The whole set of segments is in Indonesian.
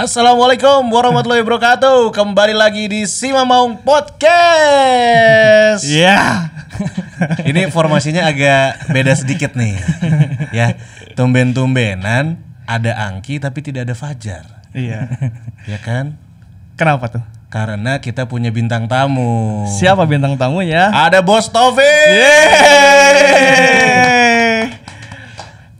Assalamualaikum warahmatullahi wabarakatuh. Kembali lagi di Sima Maung Podcast. Ya. Ini formasinya agak beda sedikit nih. Ya, tumben-tumbenan ada Angki tapi tidak ada Fajar. Iya. Ya kan? Kenapa tuh? Karena kita punya bintang tamu. Siapa bintang tamunya? Ada Bos Taufik. Yeay.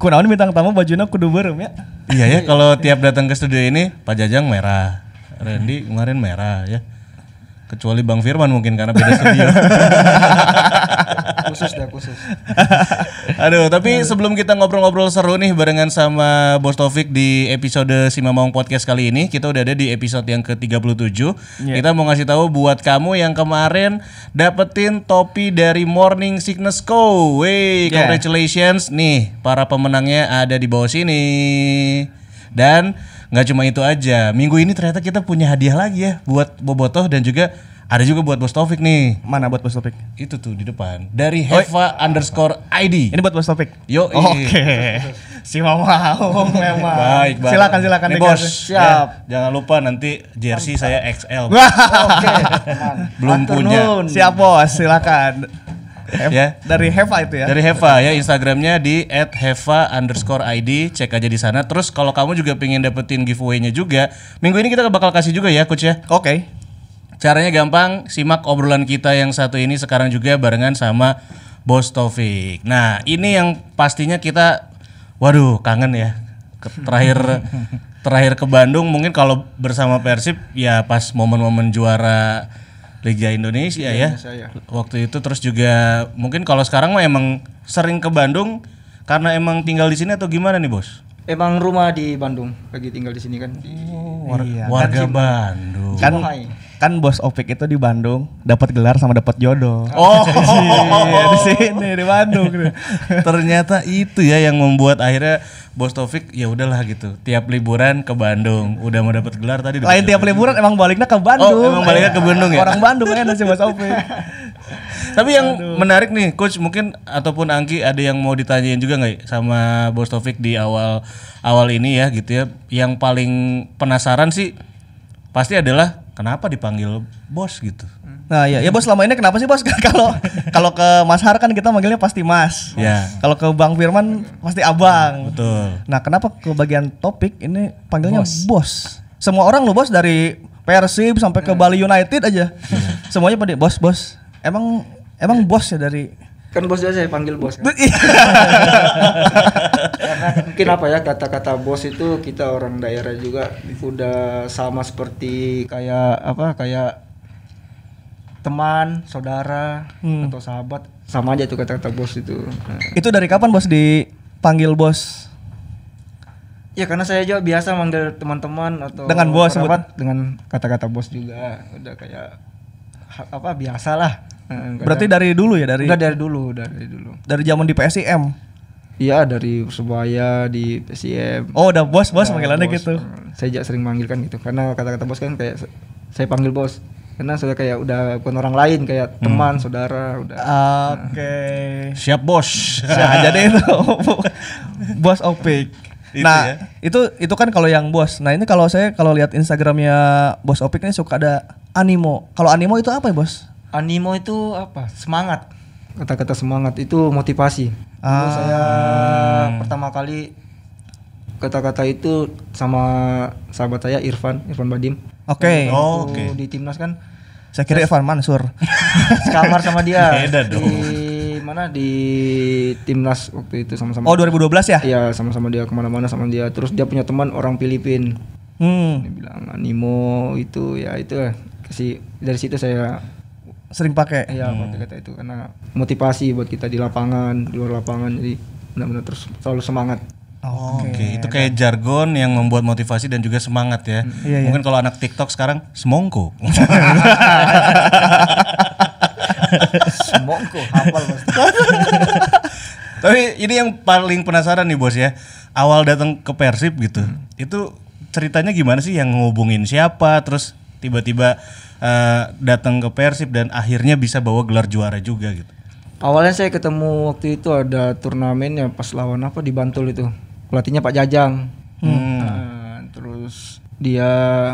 Kunaon bintang tamu bajunya kudu beureum ya. Iya ya, kalau tiap datang ke studio ini Pak Jajang merah, Randy kemarin merah ya. Kecuali Bang Firman mungkin karena beda studio. khusus. Aduh, tapi sebelum kita ngobrol-ngobrol seru nih barengan sama Bos Taufik di episode Sima Maung Podcast kali ini, kita udah ada di episode yang ke-37. Kita mau ngasih tahu buat kamu yang kemarin dapetin topi dari Morning Sickness Co. Wey, congratulations nih, para pemenangnya ada di bawah sini. Dan nggak cuma itu aja, minggu ini ternyata kita punya hadiah lagi ya buat Bobotoh dan juga ada juga buat Bos Taufik nih. Mana buat Bos Topik? Itu tuh di depan dari Heva_ID. Ini buat Bos Topik. Yo, Oke. Si mau memang. Baik. Silakan Nih, Bos. dikasih. Siap. Jangan lupa nanti jersey saya XL. Oke, Belum punya. Siap Bos, silakan. Ya. Dari Heva itu ya. Dari Heva ya, Instagramnya di @heva_id, cek aja di sana. Terus kalau kamu juga pengen dapetin giveaway-nya juga, minggu ini kita bakal kasih juga ya, Coach ya. Oke. Caranya gampang, simak obrolan kita yang satu ini sekarang juga barengan sama Bos Taufik. Nah, ini yang pastinya kita, waduh, kangen ya. Terakhir ke Bandung mungkin kalau bersama Persib ya pas momen-momen juara Liga Indonesia ya. Waktu itu terus juga mungkin kalau sekarang mah emang sering ke Bandung karena emang tinggal di sini atau gimana nih, Bos? Emang rumah di Bandung, lagi tinggal di sini kan. Warga Bandung. Kan Bos Opik itu di Bandung dapat gelar sama dapat jodoh. Oh, di sini di Bandung. Ternyata itu ya yang membuat akhirnya Bos Taufik ya udahlah gitu. Tiap liburan ke Bandung, udah mau dapat gelar tadi. Lain tiap liburan emang baliknya ke Bandung. Oh, emang baliknya ke Bandung ya. Orang Bandung kan si Bos Opik. Tapi yang menarik nih, Coach, mungkin ataupun Angki ada yang mau ditanyain juga nggak sama Bos Taufik di awal ini ya gitu ya. Yang paling penasaran sih pasti adalah kenapa dipanggil Bos gitu. Nah ya Bos, selama ini kenapa sih Bos kalau ke Mas Har kan kita manggilnya pasti Mas. Ya. Kalau ke Bang Firman pasti Abang. Betul. Nah kenapa ke bagian topik ini panggilnya Bos? Semua orang lo Bos, dari Persib sampai ke Bali United aja. Semuanya pada Bos. Emang Bos ya dari Kan bos saya panggil bos kan. Karena mungkin apa ya, kata-kata bos itu kita orang daerah juga udah sama seperti kayak teman, saudara atau sahabat, sama aja tuh kata-kata bos itu. Nah. Itu dari kapan Bos dipanggil Bos? Ya karena saya juga biasa manggil teman-teman atau dengan bos sahabat dengan kata-kata bos juga, udah kayak biasalah. Berarti dari dulu ya, dari dulu. Dari zaman di PSIM. Iya, dari Persebaya di PSIM. Oh, udah bos panggilannya bos. gitu. Saya juga sering manggil kan gitu. Karena kata-kata bos kan kayak saya panggil bos. Karena sudah kayak udah bukan orang lain, kayak teman, saudara, udah. Oke. Siap, Bos. Nah, jadi itu Bos Opik. Nah, ya? itu kan kalau yang Bos. Nah, ini kalau lihat Instagramnya Bos Opik ini suka ada animo. Kalau animo itu apa ya, Bos? Animo itu apa? Semangat. Kata-kata semangat itu motivasi. Dulu saya pertama kali kata-kata itu sama sahabat saya Irfan Badim. Oke. Oke. Di timnas kan. Saya kira Irfan Mansur. Sekamar sama dia. Beda dong. Di timnas waktu itu sama-sama. Oh, 2012 ya? Iya, sama-sama dia kemana-mana sama dia. Terus dia punya teman orang Filipin. Dia bilang animo itu ya itu ya. Dari situ saya sering pakai. Iya, pakai kata itu karena motivasi buat kita di lapangan, di luar lapangan, jadi benar-benar terus selalu semangat. Oke, itu kayak jargon yang membuat motivasi dan juga semangat ya. Mungkin kalau anak TikTok sekarang semongko. Semongko, hafal pasti. Tapi ini yang paling penasaran nih Bos ya. Awal datang ke Persib gitu. Itu ceritanya gimana sih, yang ngehubungin siapa, terus tiba-tiba datang ke Persib dan akhirnya bisa bawa gelar juara juga gitu. Awalnya saya ketemu waktu itu ada turnamen ya pas lawan apa di Bantul itu. Pelatihnya Pak Jajang. Terus dia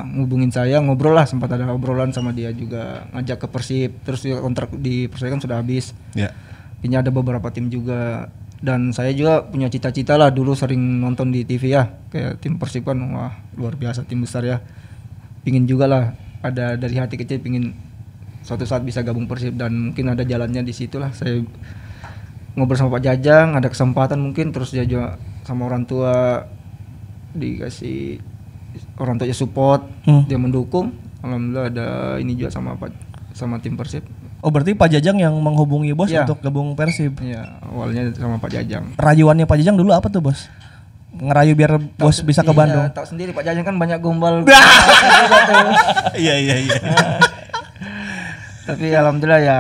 ngubungin saya, ngobrol lah, sempat ada obrolan sama dia juga, ngajak ke Persib. Terus juga kontrak di Persib kan sudah habis. Ya. Ini ada beberapa tim juga, dan saya juga punya cita-cita lah, dulu sering nonton di TV ya, kayak tim Persib kan wah luar biasa, tim besar ya. Pingin juga lah, ada dari hati kecil pingin suatu saat bisa gabung Persib, dan mungkin ada jalannya di situ lah. Saya ngobrol sama Pak Jajang, ada kesempatan mungkin, terus dia juga sama orang tua dikasih, orang tuanya support, dia mendukung. Alhamdulillah ada ini juga sama tim Persib. Oh berarti Pak Jajang yang menghubungi bos Iya. untuk gabung Persib. Iya, awalnya sama Pak Jajang. Rayuannya Pak Jajang dulu apa tuh bos? Ngerayu biar bos bisa ke Bandung. Tahu sendiri Pak Jajang kan banyak gombal. Iya. Tapi alhamdulillah ya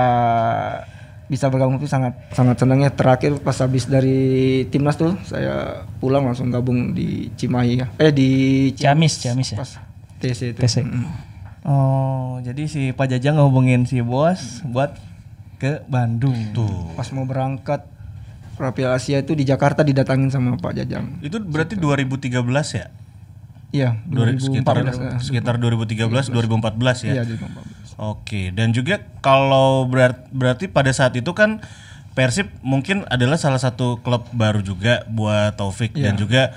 bisa bergabung itu sangat senang ya. Terakhir pas habis dari timnas tuh saya pulang langsung gabung di Cimahi ya. Di Ciamis ya. pas TC itu. TC. Oh jadi si Pak Jajang ngehubungin si bos buat ke Bandung. Tuh. Pas mau berangkat Piala Asia itu di Jakarta didatangin sama Pak Jajang. Itu berarti 2013 ya? Iya, 2014. Sekitar 2013 2014 ya. Iya, 2014. Oke, dan juga kalau berarti pada saat itu kan Persib mungkin adalah salah satu klub baru juga buat Taufik dan juga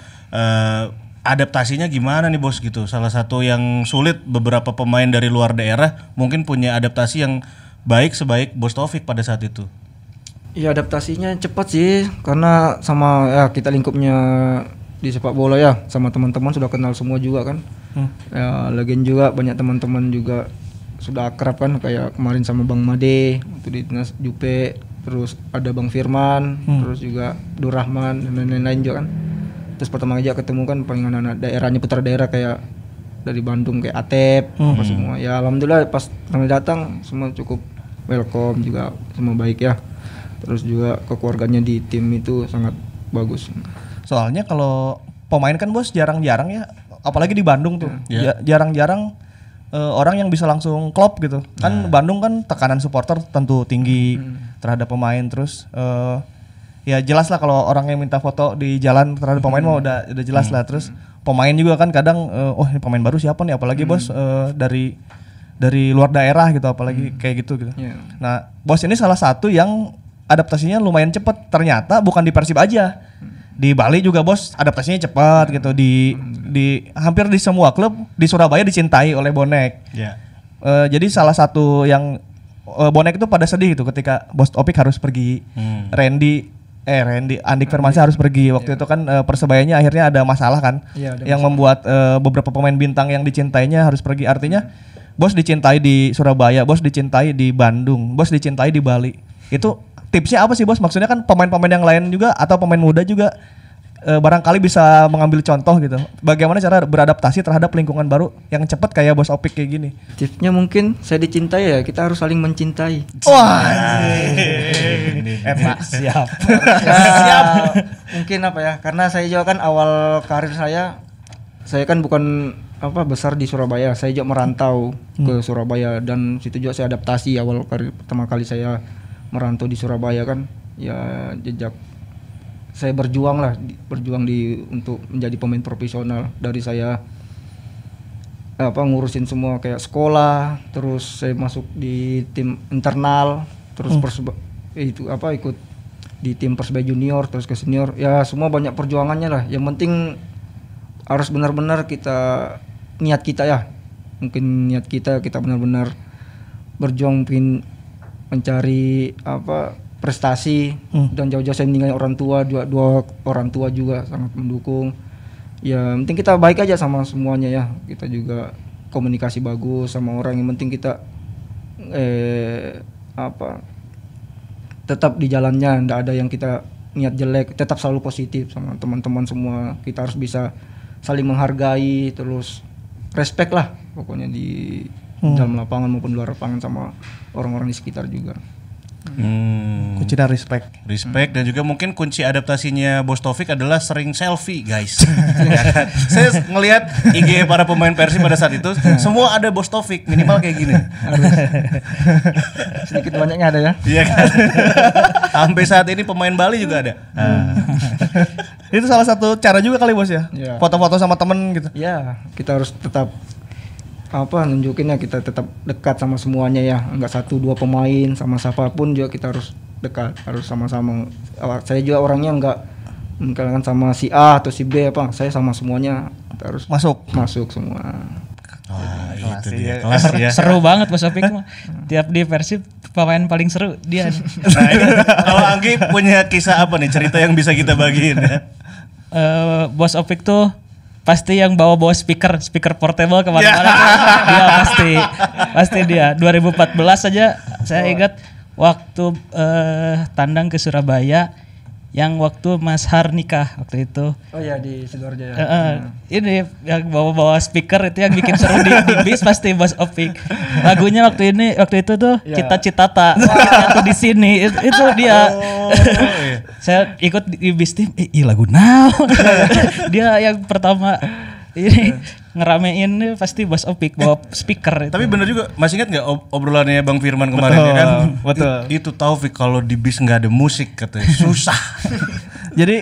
adaptasinya gimana nih bos gitu. Salah satu yang sulit, beberapa pemain dari luar daerah mungkin punya adaptasi yang baik sebaik bos Taufik pada saat itu. Iya, adaptasinya cepat sih, karena sama ya kita lingkupnya di sepak bola ya, sama teman-teman sudah kenal semua juga kan. Ya, lagian juga banyak teman-teman juga sudah akrab kan, kayak kemarin sama Bang Made itu di Dinas Jupe, terus ada Bang Firman, terus juga Dur Rahman dan lain-lain juga kan. Terus pertama aja ketemu kan paling anak-anak daerahnya, putra daerah kayak dari Bandung kayak Atep apa semua. Ya alhamdulillah pas kami datang semua cukup welcome juga, semua baik ya. Terus juga kekeluarganya di tim itu sangat bagus. Soalnya kalau pemain kan bos jarang-jarang ya, apalagi di Bandung tuh. Jarang-jarang orang yang bisa langsung klop gitu. Kan Bandung kan tekanan supporter tentu tinggi terhadap pemain, terus ya jelas lah kalau orang yang minta foto di jalan terhadap pemain mah udah jelas lah. Terus pemain juga kan kadang oh ini pemain baru siapa nih, apalagi bos dari luar daerah gitu, apalagi kayak gitu. Yeah. Nah, bos ini salah satu yang adaptasinya lumayan cepat. Ternyata bukan di Persib aja. Di Bali juga bos adaptasinya cepat gitu. Di hampir di semua klub di Surabaya dicintai oleh bonek. Ya. Jadi salah satu yang bonek itu pada sedih gitu ketika bos Opik harus pergi. Andik Firmansyah harus pergi. Waktu itu kan Persebayanya akhirnya ada masalah kan. Iya, ada yang membuat beberapa pemain bintang yang dicintainya harus pergi. Artinya bos dicintai di Surabaya, bos dicintai di Bandung, bos dicintai di Bali. Itu tipsnya apa sih bos? Maksudnya kan pemain-pemain yang lain juga atau pemain muda juga barangkali bisa mengambil contoh gitu. Bagaimana cara beradaptasi terhadap lingkungan baru yang cepat kayak bos Opik kayak gini? Tipsnya mungkin saya dicintai ya, kita harus saling mencintai. Wah, Siap. Siap. Mungkin apa ya? Karena saya juga kan awal karir saya kan bukan besar di Surabaya. Saya juga merantau ke Surabaya, dan situ juga saya adaptasi awal karir pertama kali saya merantau di Surabaya kan. Ya jejak saya berjuang untuk menjadi pemain profesional. Dari saya ngurusin semua kayak sekolah, terus saya masuk di tim internal, terus ikut di tim Persebaya junior, terus ke senior. Ya semua banyak perjuangannya lah. Yang penting harus benar-benar niat kita benar-benar berjuang, mungkin mencari prestasi, dan jauh-jauh saya meninggalkan orang tua, dua orang tua juga sangat mendukung. Ya penting kita baik aja sama semuanya ya, kita juga komunikasi bagus sama orang. Yang penting kita tetap di jalannya, ndak ada yang kita niat jelek, tetap selalu positif sama teman-teman semua. Kita harus bisa saling menghargai, terus respect lah pokoknya di dalam lapangan maupun luar lapangan sama orang-orang di sekitar juga. Kunci dan respect. Dan juga mungkin kunci adaptasinya Bos Taufik adalah sering selfie guys. Ya kan? Saya ngelihat IG para pemain Persib pada saat itu semua ada Bos Taufik, minimal kayak gini. Sedikit banyaknya ada ya. Iya kan. Sampai saat ini pemain Bali juga ada. Itu salah satu cara juga kali bos ya. Iya. Foto-foto sama temen gitu. Ya, kita harus tetap nunjukinnya kita tetap dekat sama semuanya ya. Enggak 1-2 pemain sama siapapun juga kita harus dekat, harus sama-sama. Saya juga orangnya enggak mengkalangan sama si A atau si B saya sama semuanya kita harus masuk semua. Wah, Kelas itu ya. dia. Kelas ya. Seru banget Bos Opik mah. Tiap di Persib pemain paling seru dia. Nah, ini, kalau Anggi punya kisah apa nih, cerita yang bisa kita bagiin ya? Bos Opik tuh pasti yang bawa speaker portable kemana-mana dia pasti dia 2014 saja saya ingat waktu tandang ke Surabaya yang waktu Mas Har nikah waktu itu. Oh ya di Sidoarjo ya. Ini yang bawa speaker itu yang bikin seru di bis pasti Bos Opik. Lagunya waktu itu tuh Cita-Citata. Tuh di sini itu dia. Iya. Saya ikut di bis tim. Lagu now. Dia yang pertama ini ngeramein pasti Bos Opik bawa speaker. Tapi bener juga, masih ingat nggak obrolannya Bang Firman kemarin ya kan? Betul. Itu Taufik kalau di bis nggak ada musik katanya susah. Jadi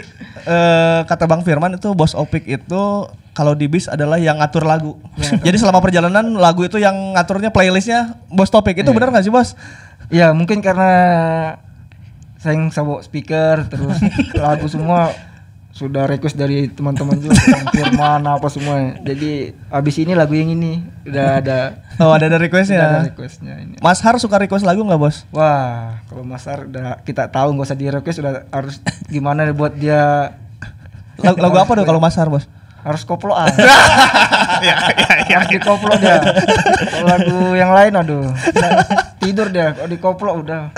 kata Bang Firman itu Bos Opik itu kalau di bis adalah yang ngatur lagu. Jadi selama perjalanan lagu itu yang ngaturnya playlistnya Bos Topik. Itu benar nggak sih Bos? Ya mungkin karena saya yang bawa speaker terus lagu semua sudah request dari teman-teman juga, Firman apa semua. Jadi abis ini lagu yang ini udah ada. Oh ada requestnya. Ada requestnya ini. Mas Har suka request lagu nggak Bos? Wah kalau Mas Har udah kita tahu nggak usah di request, udah harus gimana buat dia. Lagu apa tuh kalau Mas Har Bos? Harus koploan. Harus dikoplo dia. Kalau lagu yang lain aduh tidur dia. Kalau dikoplo udah.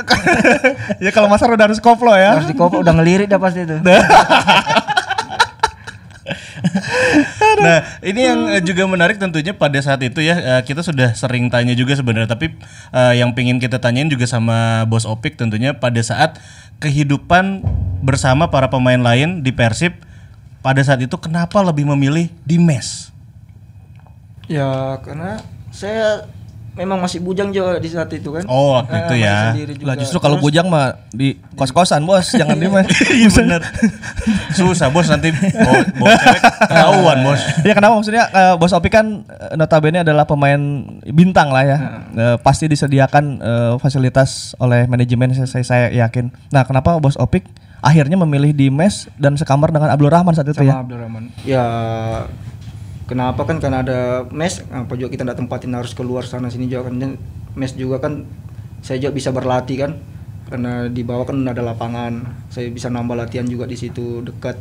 Ya kalau Mas Har udah harus koplo ya. Harus dikoplo udah ngelirik dah pasti itu. Nah, ini yang juga menarik tentunya pada saat itu ya, kita sudah sering tanya juga sebenarnya, tapi yang pengen kita tanyain juga sama Bos Opik tentunya pada saat kehidupan bersama para pemain lain di Persib, pada saat itu kenapa lebih memilih di mes? Ya karena saya memang masih bujang juga di saat itu kan. Oh, waktu itu ya. Lah justru kalau bujang mah di kos-kosan Bos, jangan di mes. Iya bener. Susah Bos, nanti bawa cewek ketahuan Bos. Ya kenapa maksudnya Bos Opik kan notabene adalah pemain bintang lah ya. Pasti disediakan fasilitas oleh manajemen saya yakin. Nah, kenapa Bos Opik akhirnya memilih di mes dan sekamar dengan Abdul Rahman saat itu sama ya? Abdul Rahman. Ya kenapa kan karena ada mes, apa juga kita nggak tempatin harus keluar sana sini juga kan. Dan mes juga kan saya juga bisa berlatih kan. Karena di bawah kan ada lapangan. Saya bisa nambah latihan juga di situ dekat.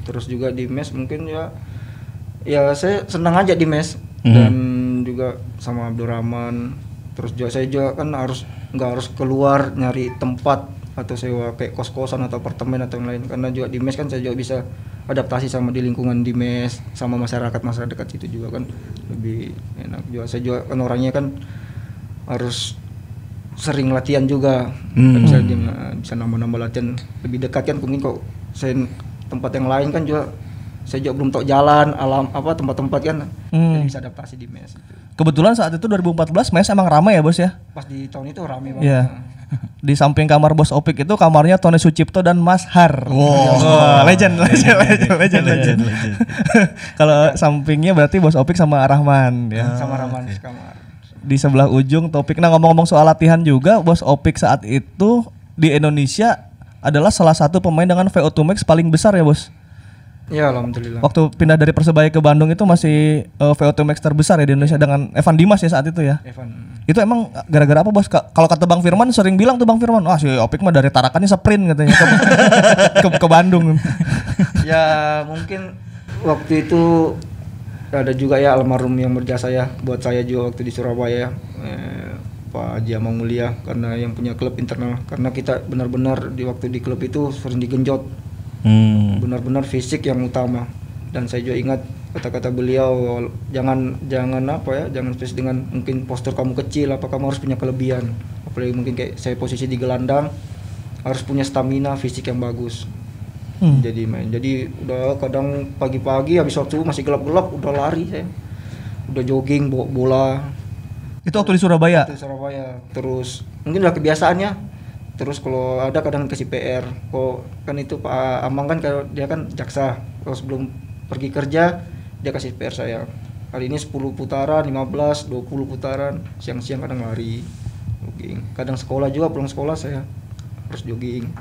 Terus juga di mes mungkin ya saya senang aja di mes dan juga sama Abdul Rahman. Terus juga saya juga kan nggak harus keluar nyari tempat atau sewa kayak kos-kosan atau apartemen atau yang lain, karena juga di mes kan saya juga bisa adaptasi sama di lingkungan di mes sama masyarakat dekat situ juga kan lebih enak juga. Saya juga kan orangnya kan harus sering latihan juga, bisa nambah latihan lebih dekat kan. Mungkin kok saya tempat yang lain kan juga saya juga belum tahu jalan alam apa tempat-tempat kan, jadi bisa adaptasi di mes itu. Kebetulan saat itu 2014 mes emang ramai ya Bos ya? Pas di tahun itu ramai banget. Iya. Di samping kamar Bos Opik itu kamarnya Tony Sucipto dan Mas Har. Wow. Legend. Kalau sampingnya berarti Bos Opik sama Rahman ya. Sama Rahman kamar. Di sebelah ujung Topik. Nah, ngomong-ngomong soal latihan juga, Bos Opik saat itu di Indonesia adalah salah satu pemain dengan VO2 max paling besar ya Bos. Ya alhamdulillah. Waktu pindah dari Persebaya ke Bandung itu masih VO2 max terbesar ya di Indonesia dengan Evan Dimas ya saat itu ya. Evan. Itu emang gara-gara apa Bos? Kalau kata Bang Firman sering bilang tuh Bang Firman, wah si Opik mah dari Tarakannya sprint katanya ke Bandung. Ya mungkin waktu itu ada juga ya almarhum yang berjasa ya buat saya juga waktu di Surabaya, Pak Haji Amang Mulia, karena yang punya klub internal, karena kita benar-benar di waktu di klub itu sering digenjot. Benar-benar fisik yang utama. Dan saya juga ingat kata-kata beliau, jangan spesifik dengan mungkin postur kamu kecil, apa kamu harus punya kelebihan, apalagi mungkin kayak saya posisi di gelandang harus punya stamina fisik yang bagus. Jadi udah kadang pagi-pagi habis waktu masih gelap-gelap udah lari saya, udah jogging bawa bola. Itu waktu di Surabaya. Terus mungkin udah kebiasaannya Terus kalau ada kadang kasih PR. Kok kan itu Pak Amang kan kalau dia kan jaksa. Kalau sebelum pergi kerja dia kasih PR saya. Hari ini 10 putaran, 15, 20 putaran. Siang-siang kadang lari, jogging. Kadang sekolah juga, pulang sekolah saya harus jogging.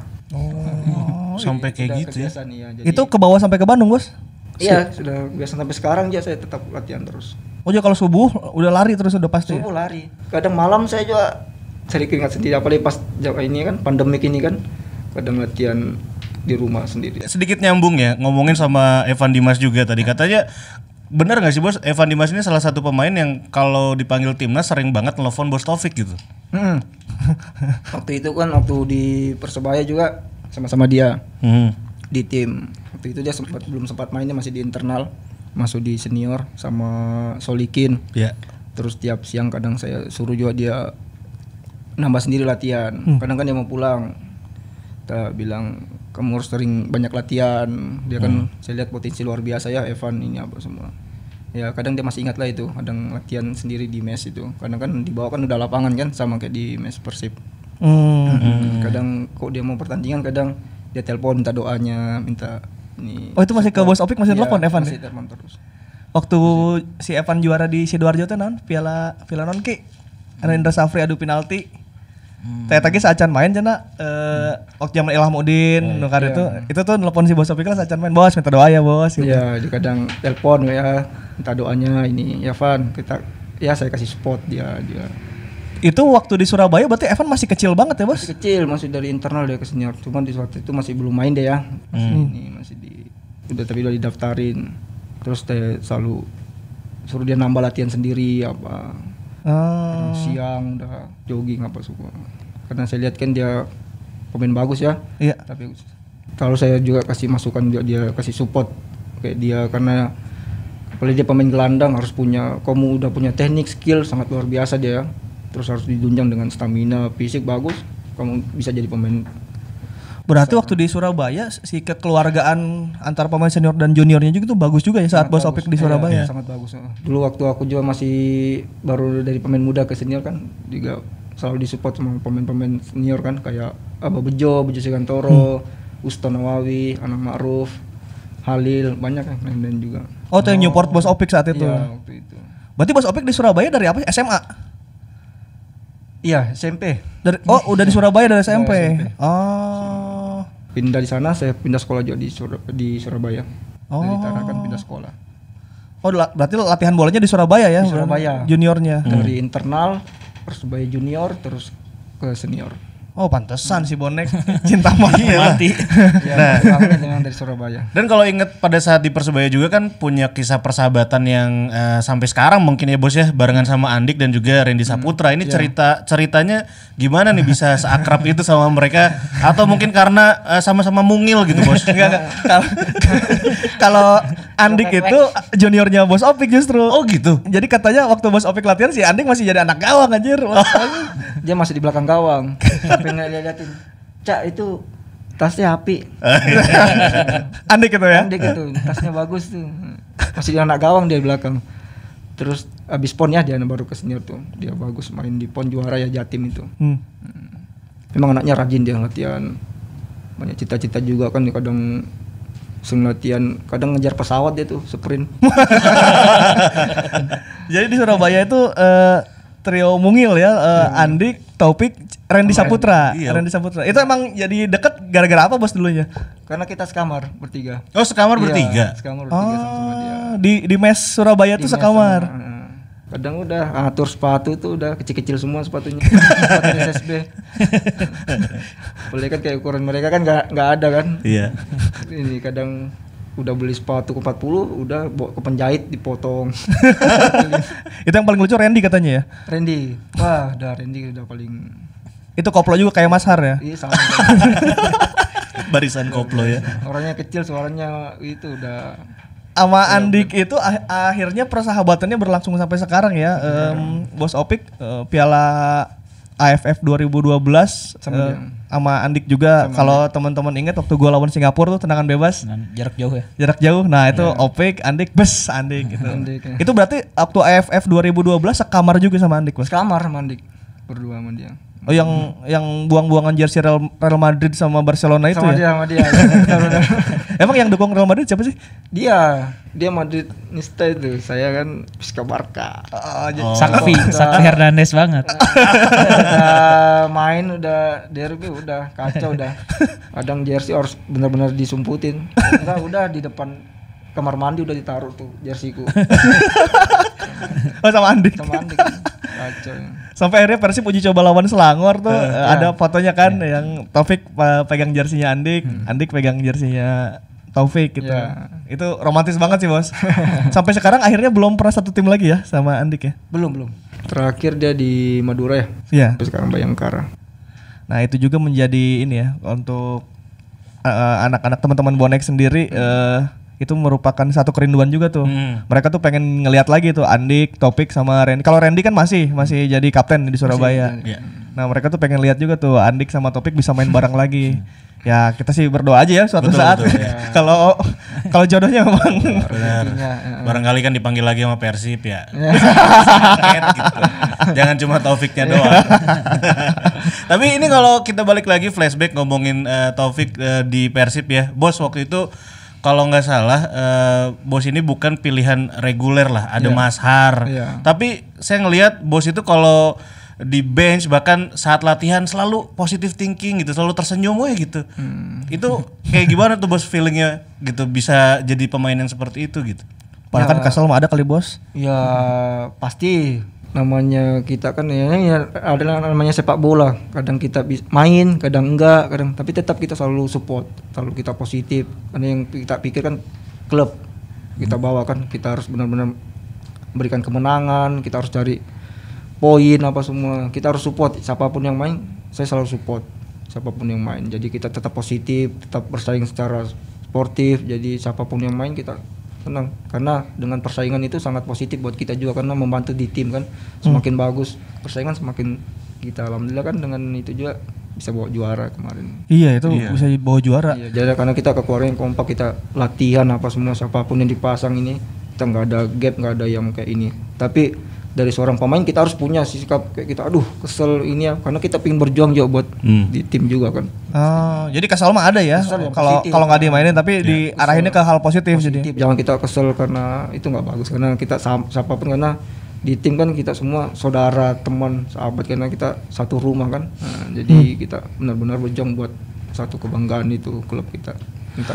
Sampai kayak Udah gitu ya. kebiasaan, iya. Jadi, Itu ke bawah sampai ke Bandung, Bos? iya, sudah biasa sampai sekarang aja saya tetap latihan terus. Oh, jadi kalau subuh udah lari terus udah pasti. Subuh lari. Kadang malam saya juga cari keringat sendiri, apalagi pas ini kan pandemik ini kan. Kadang latihan di rumah sendiri. Sedikit nyambung ya, ngomongin sama Evan Dimas juga tadi. Katanya benar nggak sih Bos, Evan Dimas ini salah satu pemain yang kalau dipanggil timnas sering banget nelfon Bos Taufik gitu. Waktu itu kan waktu di Persebaya juga sama-sama dia di tim. Waktu itu dia belum sempat mainnya, masih di internal, masuk di senior sama Solikin. Ya. Terus tiap siang kadang saya suruh juga dia nambah sendiri latihan. Kadang kan dia mau pulang, kita bilang kamu harus sering banyak latihan. Dia kan saya lihat potensi luar biasa ya Evan ini apa semua. Ya kadang dia masih ingat lah itu, kadang latihan sendiri di mes itu. Kadang kan di bawah kan udah lapangan kan, sama kayak di mes Persib. Kadang kok dia mau pertandingan, kadang dia telepon minta doanya, minta ini. Oh, itu masih ke Bos Opik masih telepon Evan? Masih telepon terus. Waktu si Evan juara di Sidoarjo tuh non piala non ki Rendra Safri adu penalti. Teh tadi saacan main cenah waktu zaman Ilhamuddin nu itu tuh nelpon si Bos Opik lah saacan main, bos minta doa ya bos gitu. Iya, dia kadang telepon ya minta doanya ini ya Van, kita ya saya kasih support dia. Itu waktu di Surabaya berarti Evan masih kecil banget ya bos? Masih kecil, masih dari internal dia ke senior. Cuman di waktu itu masih belum main deh ya. Masih tapi udah didaftarin. Terus saya selalu suruh dia nambah latihan sendiri apa. Siang udah jogging apa semua. Karena saya lihat kan dia pemain bagus ya. Iya. Tapi kalau saya juga kasih masukan, dia kasih support kayak dia, karena apalagi dia pemain gelandang harus punya, kamu udah punya teknik, skill sangat luar biasa dia. Terus harus ditunjang dengan stamina, fisik bagus, kamu bisa jadi pemain. Berarti waktu di Surabaya si kekeluargaan antara pemain senior dan juniornya juga tuh bagus juga ya saat Bos Opik di Surabaya. Iya, sangat bagus. Dulu waktu aku juga masih baru dari pemain muda ke senior kan, juga selalu disupport sama pemain-pemain senior kan, kayak Abah Bejo Sigantoro, Uston Nawawi, Anang Ma'ruf, Halil, banyak yang lain juga. Oh, tuh yang nyupport Bos Opik saat itu. Iya, waktu itu. Berarti Bos Opik di Surabaya dari apa? SMA? Iya, SMP. Udah di Surabaya dari SMP. SMP. Oh. Pindah di sana, saya pindah sekolah juga di Surabaya. Dari Tarakan pindah sekolah. Oh, berarti latihan bolanya di Surabaya ya? Di Surabaya. Juniornya. Dari internal, Persebaya junior, terus ke senior. Oh, pantesan si bonek cinta mati. Mati. Ya, makanya dengan dari Surabaya. Dan kalau inget pada saat di Persebaya juga kan punya kisah persahabatan yang sampai sekarang mungkin ya Bos ya, barengan sama Andik dan juga Randy Saputra. Ini ceritanya gimana nih bisa seakrab itu sama mereka, atau mungkin karena sama-sama mungil gitu Bos? Enggak. Kalau Andik itu juniornya Bos Opik justru. Oh gitu. Jadi katanya waktu Bos Opik latihan si Andik masih jadi anak gawang anjir. Dia masih di belakang gawang. Sampai ngeliatin, Cak itu tasnya api. Andik itu ya? Andik itu, tasnya bagus tuh. Masih di anak gawang dia di belakang. Terus abis pon ya dia baru ke senior tuh. Dia bagus main di pon juara ya Jatim itu. Memang anaknya rajin dia latihan. Banyak cita-cita juga kan, kadang sering latihan, kadang ngejar pesawat dia tuh sprint. Jadi di Surabaya itu trio mungil ya, Andik, Taufik, Randy Saputra. Iya. Randy Saputra. Itu emang jadi deket gara-gara apa Bos dulunya? Karena kita sekamar bertiga. Oh sekamar Iya, bertiga? sekamar bertiga sama dia. Di mes Surabaya tuh Di mes sekamar. Kadang udah atur sepatu tuh udah kecil-kecil semua sepatunya. Sepatu SSB. Boleh kan kayak ukuran mereka kan nggak ada kan. Iya. Ini kadang udah beli sepatu ke 40 udah bawa ke penjahit dipotong. Itu yang paling lucu Randy katanya ya. Randy, wah udah Randy udah paling. Itu koplo juga kayak Mas Har ya. Iya sama. Barisan koplo ya. Orangnya kecil, suaranya itu udah. Sama Andik itu akhirnya persahabatannya berlangsung sampai sekarang ya. Bos Opik piala AFF 2012 sama Andik juga. Kalau teman-teman ingat waktu gua lawan Singapura tuh tendangan bebas Jarak jauh ya. jarak jauh. Nah itu Opik, Andik, Andik gitu. Andik, ya. Itu berarti waktu AFF 2012 sekamar juga sama Andik Bos. Sekamar sama Andik, berdua sama dia. Oh yang buang-buangan jersey Real Madrid sama Barcelona itu ya? Sama dia. Emang yang dukung Real Madrid siapa sih? Dia Madridista itu. Saya kan Pisca Barca. Sakfi Hernandez banget. Udah main udah derby udah kacau udah. Kadang jersey harus benar-benar disumputin. Enggak udah di depan kamar mandi udah ditaruh tuh jerseyku. Oh sama Andik. Kacau. Sampai akhirnya Persib uji coba lawan Selangor tuh ada fotonya kan yang Taufik pegang jersinya Andik, Andik pegang jersinya Taufik gitu. Itu romantis banget sih bos. Sampai sekarang akhirnya belum pernah satu tim lagi ya sama Andik ya? Belum. Terakhir dia di Madura ya. Iya. Terus sekarang Bayangkara. Nah itu juga menjadi ini ya untuk anak-anak teman-teman bonek sendiri. Itu merupakan satu kerinduan juga tuh. Mereka tuh pengen ngelihat lagi tuh Andik, Topik sama Randy. Kalau Randy kan masih jadi kapten di Surabaya. Nah mereka tuh pengen lihat juga tuh Andik sama Topik bisa main bareng lagi. Ya kita sih berdoa aja ya suatu saat. Kalau jodohnya memang. Benar. Barangkali kan dipanggil lagi sama Persib ya. Gitu. Jangan cuma Taufiknya doang. Tapi ini kalau kita balik lagi flashback ngomongin Taufik di Persib ya, bos waktu itu. Kalau nggak salah, bos ini bukan pilihan reguler lah, ada Mas Har. Tapi saya ngelihat bos itu kalau di bench bahkan saat latihan selalu positive thinking gitu, selalu tersenyum gitu. Itu kayak gimana tuh bos feelingnya gitu bisa jadi pemain yang seperti itu gitu? Padahal kan kesel mah ada kali bos. Ya pasti. Namanya kita kan ya adalah namanya sepak bola. Kadang kita main, kadang enggak, tapi tetap kita selalu support, selalu kita positif. Karena yang kita pikir kan klub kita bawa kan, kita harus benar-benar memberikan kemenangan, kita harus cari poin apa semua. Kita harus support siapapun yang main, saya selalu support siapapun yang main. Jadi kita tetap positif, tetap bersaing secara sportif. Jadi siapapun yang main kita senang karena dengan persaingan itu sangat positif buat kita juga karena membantu di tim kan semakin bagus persaingan semakin kita alhamdulillah kan dengan itu juga bisa bawa juara kemarin. Iya itu bisa bawa juara. Iya, jadi karena kita kekuatan kompak kita latihan apa semua siapapun yang dipasang ini kita nggak ada gap nggak ada yang kayak ini tapi dari seorang pemain kita harus punya sikap kayak kita kesel ini ya karena kita pengen berjuang juga buat di tim juga kan. Jadi kesel mah ada ya kalau nggak dimainin tapi diarahinnya ke hal positif. Jadi jangan kita kesel karena itu nggak bagus karena kita siapapun karena di tim kan kita semua saudara teman sahabat karena kita satu rumah kan. Jadi kita benar-benar berjuang buat satu kebanggaan itu klub kita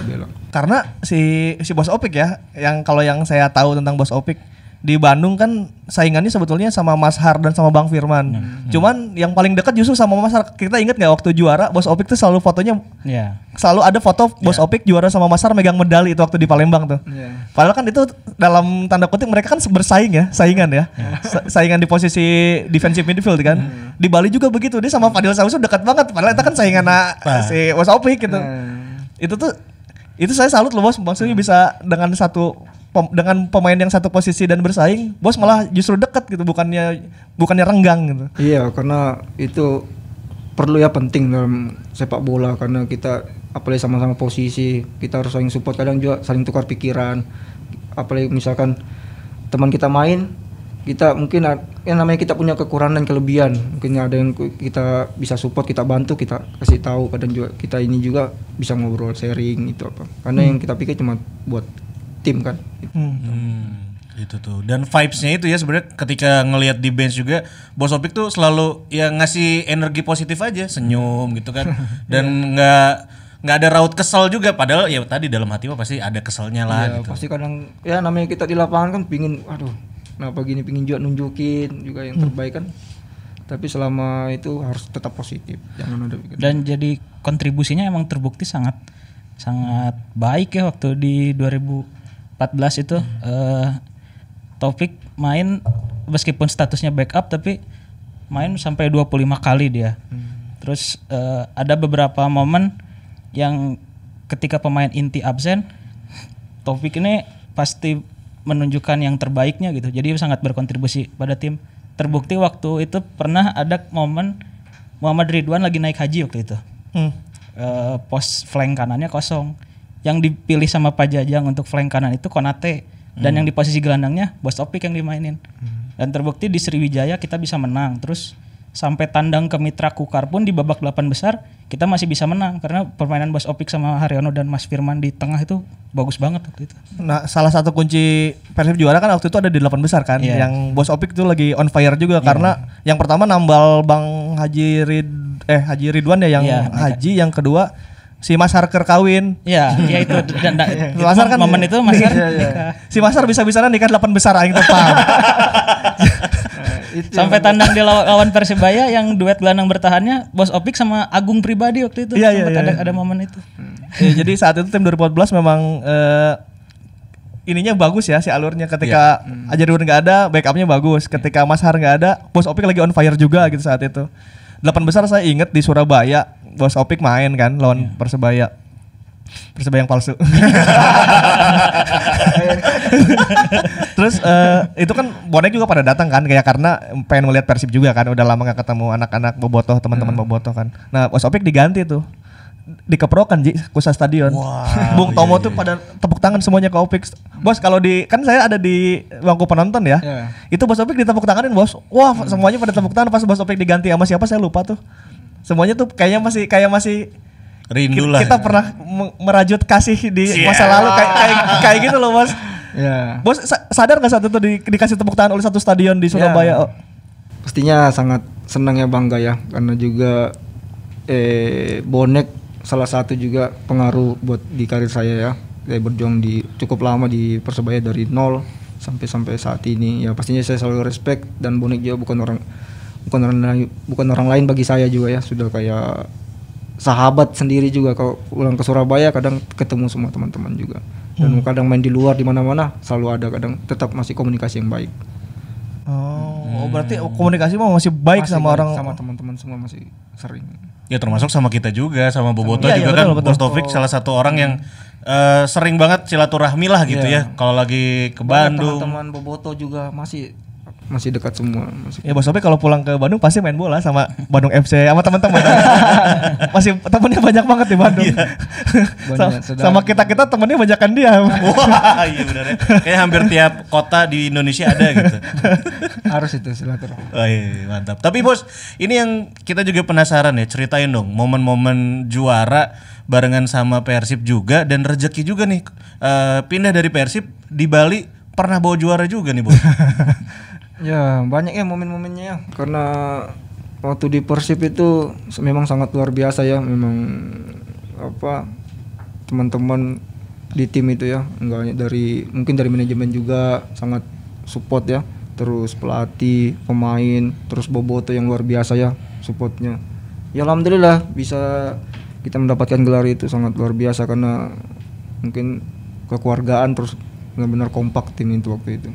bela. Karena si Bos Opik ya yang kalau yang saya tahu tentang Bos Opik di Bandung kan saingannya sebetulnya sama Mas Har dan sama Bang Firman. Cuman yang paling dekat justru sama Mas Har. Kita ingat nggak waktu juara Bos Opik tuh selalu fotonya selalu ada foto Bos Opik juara sama Mas Har megang medali itu waktu di Palembang tuh. Padahal kan itu dalam tanda kutip mereka kan bersaing ya, saingan ya. Saingan di posisi defensive midfield kan. Di Bali juga begitu. Dia sama Fadil Sausu dekat banget. Padahal itu kan saingan si Bos Opik gitu. Itu saya salut loh bos. Maksudnya bisa dengan pemain yang satu posisi dan bersaing, bos malah justru dekat gitu, bukannya renggang gitu. Iya, karena itu perlu ya penting dalam sepak bola karena kita apalagi sama-sama posisi, kita harus saling support, kadang juga saling tukar pikiran. Apalagi misalkan teman kita main, kita mungkin yang namanya kita punya kekurangan dan kelebihan, mungkin ada yang kita bisa support, kita bantu, kita kasih tahu, kadang juga kita ini juga bisa ngobrol, sharing itu apa. Karena yang kita pikir cuma buat tim kan. Itu tuh. Dan vibes-nya itu ya sebenarnya ketika ngelihat di bench juga Bos Opik tuh selalu ya ngasih energi positif aja, senyum gitu kan. Dan nggak ada raut kesel juga padahal ya tadi dalam hati mah pasti ada keselnya lah gitu. Pasti kadang ya namanya kita di lapangan kan pingin kenapa gini, pingin juga nunjukin juga yang terbaik kan. Tapi selama itu harus tetap positif, jangan ada pikir. Dan jadi kontribusinya emang terbukti sangat baik ya waktu di 2014 itu Taufik main meskipun statusnya backup tapi main sampai 25 kali dia. Terus ada beberapa momen yang ketika pemain inti absen, Taufik ini pasti menunjukkan yang terbaiknya gitu. Jadi sangat berkontribusi pada tim. Terbukti waktu itu pernah ada momen Muhammad Ridwan lagi naik haji waktu itu. Pos flank kanannya kosong. Yang dipilih sama Pak Jajang untuk flank kanan itu Konate. Dan yang di posisi gelandangnya Bos Opik yang dimainin. Dan terbukti di Sriwijaya kita bisa menang. Terus sampai tandang ke Mitra Kukar pun di babak 8 besar kita masih bisa menang karena permainan Bos Opik sama Haryono dan Mas Firman di tengah itu bagus banget waktu itu. Nah, salah satu kunci Persib juara kan waktu itu ada di 8 besar kan, yang Bos Opik itu lagi on fire juga karena yang pertama nambal Bang Haji Ridwan ya yang Haji, yang kedua si Mas Harker kawin. Iya, itu dan Masar kan momen itu Mas Har si Masar bisa-bisanya nikah 8 besar aing teh paham. Sampai tandang di lawan Persibaya yang duet gelandang bertahannya Bos Opik sama Agung Pribadi waktu itu. Ada momen itu. Ya, jadi saat itu tim 2014 memang ininya bagus ya si alurnya ketika Ajarudin nggak ada, backupnya bagus. Ketika Mas Har nggak ada, Bos Opik lagi on fire juga gitu saat itu. 8 besar saya inget di Surabaya, Bos Opik main kan lawan Persebaya. Persebaya yang palsu. Terus itu kan bonek juga pada datang kan kayak karena pengen melihat Persib juga kan, udah lama gak ketemu anak-anak bobotoh, teman-teman bobotoh kan. Nah, Bos Opik diganti tuh. Dikeprokan Ji Kusa Stadion. Bung Tomo tuh pada tepuk tangan semuanya ke Opik. Bos kalau di kan saya ada di bangku penonton ya. Itu Bos Opik ditepuk tanganin, Bos. Wah, semuanya pada tepuk tangan pas Bos Opik diganti sama siapa saya lupa tuh. Semuanya tuh kayaknya masih rindu lah. Kita pernah merajut kasih di masa lalu kayak gitu loh, Bos. Bos sadar nggak saat itu dikasih tepuk tangan oleh satu stadion di Surabaya? Pastinya sangat senang ya, bangga ya, karena juga bonek salah satu juga pengaruh buat di karir saya ya. Saya berjuang cukup lama di Persebaya dari nol sampai saat ini. Ya pastinya saya selalu respect, dan bonek juga bukan orang lain bagi saya juga ya. Sudah kayak sahabat sendiri juga. Kalau pulang ke Surabaya kadang ketemu semua teman-teman juga, dan kadang main di luar di mana-mana selalu ada, kadang tetap masih komunikasi yang baik. Berarti komunikasi masih baik masih sama baik, orang, sama teman-teman semua masih sering. Ya termasuk sama kita juga, sama Boboto juga kan. Betul. Bos Taufik salah satu orang yang sering banget silaturahmi lah gitu ya. Kalau lagi ke Bandung. Teman-teman Boboto juga masih dekat semua. Ya Bos Opik kalau pulang ke Bandung pasti main bola sama Bandung FC sama teman-teman. Masih temennya banyak banget di Bandung. Sama kita temennya banyakan dia. Wah, iya benar ya. Kayak hampir tiap kota di Indonesia ada gitu. Harus itu silaturahmi. Oh iya, mantap. Tapi Bos, ini yang kita juga penasaran ya, ceritain dong momen-momen juara barengan sama Persib juga, dan rezeki juga nih. Pindah dari Persib di Bali pernah bawa juara juga nih, Bos. Ya banyak ya momen-momennya ya, karena waktu di Persib itu memang sangat luar biasa ya. Memang teman-teman di tim itu ya, enggak mungkin dari manajemen juga sangat support ya, terus pelatih, pemain, terus Boboto yang luar biasa ya supportnya. Ya alhamdulillah bisa kita mendapatkan gelar itu sangat luar biasa, karena mungkin kekeluargaan, terus benar-benar kompak tim itu waktu itu.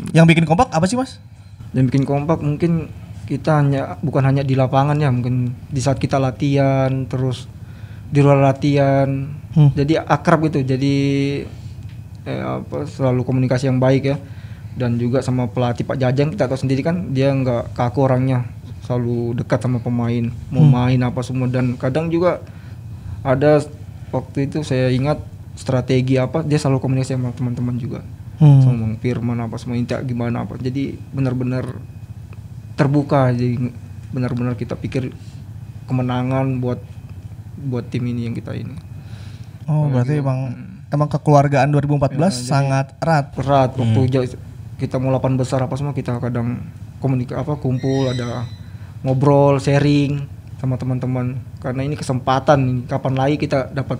Yang bikin kompak apa sih, Mas? Yang bikin kompak mungkin kita bukan hanya di lapangan ya, mungkin di saat kita latihan, terus di luar latihan. Jadi akrab gitu. Jadi selalu komunikasi yang baik ya. Dan juga sama pelatih Pak Jajang, kita tahu sendiri kan dia nggak kaku orangnya, selalu dekat sama pemain, mau main apa semua. Dan kadang juga ada waktu itu saya ingat strategi dia selalu komunikasi sama teman-teman juga. Sama Bang Firman apa semua, intinya gimana apa. Jadi benar-benar terbuka, jadi benar-benar kita pikir kemenangan buat tim ini yang kita ini. Berarti emang kekeluargaan 2014 sangat erat. Waktu kita mau 8 besar apa semua, kita kadang kumpul, ada ngobrol, sharing sama teman-teman. Karena ini kesempatan, kapan lagi kita dapat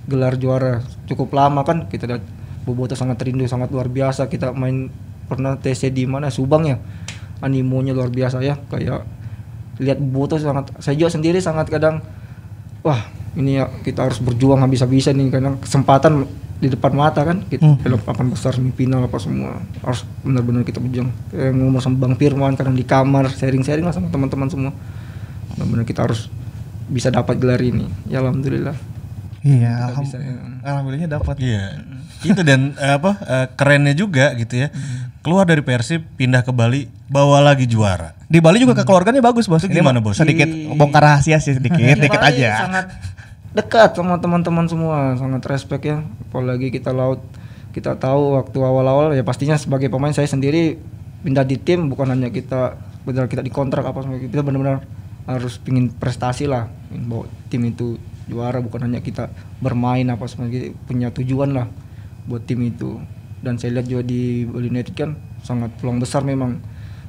gelar juara. Cukup lama kan kita Boboto sangat rindu, sangat luar biasa. Kita pernah TC di mana, Subang ya, animonya luar biasa ya. Kayak lihat Boboto saya juga sendiri sangat kadang, wah ini ya kita harus berjuang habis-habisan nih, karena kesempatan di depan mata kan. Kita papan besar, semifinal apa semua, harus benar-benar kita berjuang. Ngomong sama Bang Firman kadang di kamar, sharing-sharing lah sama teman-teman semua. Benar-benar kita harus bisa dapat gelar ini. Ya alhamdulillah. Iya, alhamdulillahnya dapat. Iya. Itu dan kerennya juga gitu ya. Keluar dari Persib, pindah ke Bali, bawa lagi juara. Di Bali juga kekeluarganya bagus, Bos. Itu gimana, Bos? Sedikit bongkar rahasia sih, dikit aja. Sangat dekat sama teman-teman semua, sangat respect ya. Apalagi kita tahu waktu awal-awal ya, pastinya sebagai pemain saya sendiri pindah di tim bukan hanya kita benar kita dikontrak apa semua, kita benar-benar harus pingin prestasi lah, pingin bawa tim itu juara, bukan hanya kita bermain apa semua, kita punya tujuan lah buat tim itu. Dan saya lihat juga di Bali United kan sangat peluang besar memang,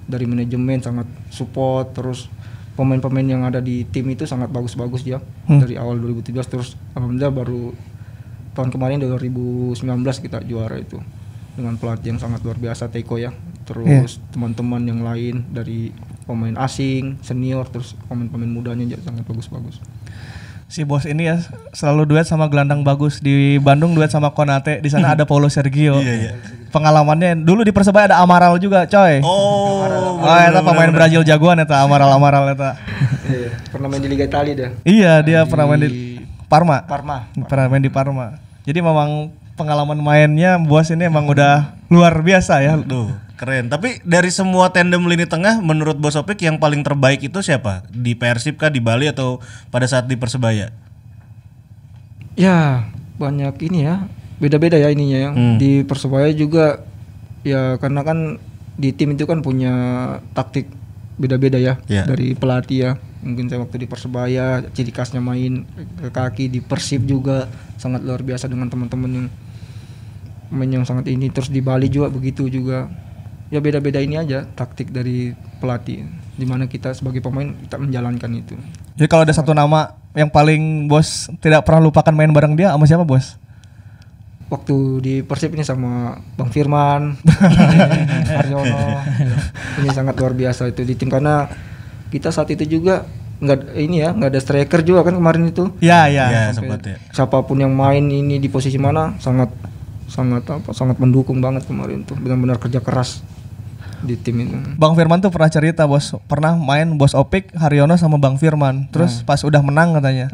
dari manajemen sangat support, terus pemain-pemain yang ada di tim itu sangat bagus-bagus ya. Dari awal 2017 terus alhamdulillah baru tahun kemarin 2019 kita juara itu dengan pelatih yang sangat luar biasa Teko ya. Terus teman-teman yang lain dari pemain asing, senior, terus pemain-pemain mudanya juga sangat bagus-bagus. Si bos ini ya selalu duet sama gelandang bagus. Di Bandung duet sama Konate, di sana ada Paulo Sergio. Pengalamannya dulu di Persebaya ada Amaral juga, coy. Eta pemain Brazil jagoan eta Amaral eta. Iya, pernah main di Liga Italia dia. Iya, dia pernah main di Parma. Pernah main di Parma. Jadi memang pengalaman mainnya bos ini emang udah luar biasa ya. Duh, keren. Tapi dari semua tandem lini tengah, menurut Bos Opik yang paling terbaik itu siapa? Di Persib kah, di Bali, atau pada saat di Persebaya? Ya, banyak ini ya. Beda-beda ya ininya ya. Di Persebaya juga ya, karena kan di tim itu kan punya taktik beda-beda ya. Dari pelatih ya. Mungkin saya waktu di Persebaya ciri khasnya main ke kaki, di Persib juga sangat luar biasa dengan teman-teman yang pemain yang sangat ini. Terus di Bali juga begitu juga. Ya beda-beda ini aja taktik dari pelatih. Dimana kita sebagai pemain kita menjalankan itu. Jadi kalau ada satu nama yang paling bos tidak pernah lupakan main bareng dia, sama siapa bos? Waktu di Persib ini sama Bang Firman, Haryono, ini sangat luar biasa itu di tim, karena kita saat itu juga nggak ada striker juga kan kemarin itu. Ya sempat ya. Siapapun yang main ini di posisi mana sangat mendukung banget kemarin tuh, benar-benar kerja keras di tim itu. Bang Firman tuh pernah cerita bos, pernah main Bos Opik, Haryono sama Bang Firman. Terus pas udah menang katanya,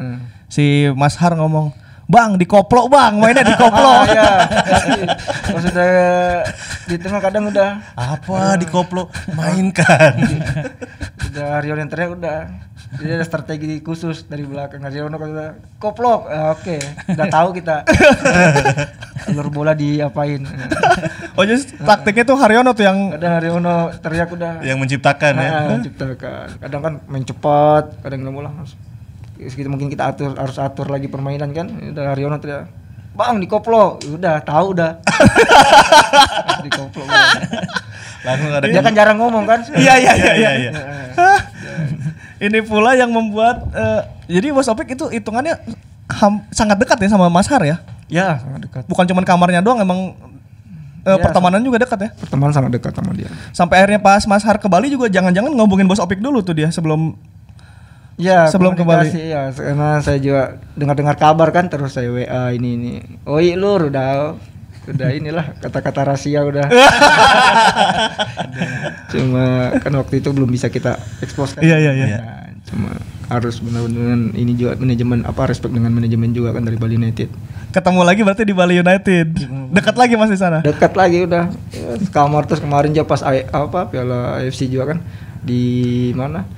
si Mas Har ngomong, "Bang, dikoplok bang, mainnya dikoplok." Ya. Terus udah di tengah kadang udah apa dikoplok, mainkan. Udah Haryono yang teriak udah. Dia ada strategi khusus dari belakang. Haryono kata koplok. Oke, udah tahu kita. Alur bola diapain. Oh jadi taktiknya tuh Haryono tuh yang Kadang Haryono teriak udah. Yang menciptakan ya. Menciptakan. Kadang kan main cepat, kadang nggak bola. Segitu mungkin kita harus atur lagi permainan kan. Udah Haryono teriak, "Bang, dikoplok." Udah tahu udah. Dikoplok. Langsung ada. Dia kan jarang ngomong kan. Iya. Ini pula yang membuat jadi Bos Opik itu hitungannya sangat dekat ya sama Mas Har ya? Ya, sangat dekat. Bukan cuma kamarnya doang, emang pertemanan juga dekat ya? Pertemanan sangat dekat sama dia. Sampai akhirnya pas Mas Har ke Bali juga jangan-jangan ngomongin Bos Opik dulu tuh dia sebelum ke Bali. Ya, karena saya juga dengar kabar kan, terus saya WA ini. "Oi lur, udah inilah kata-kata rahasia udah." Cuma kan waktu itu belum bisa kita expose kan. Iya. Nah, cuma harus benar-benar ini juga manajemen respect dengan manajemen juga kan dari Bali United. Ketemu lagi berarti di Bali United. Dekat lagi Mas di sana. Dekat lagi udah. Ya, kamar terus kemarin juga pas Piala AFC juga kan di mana?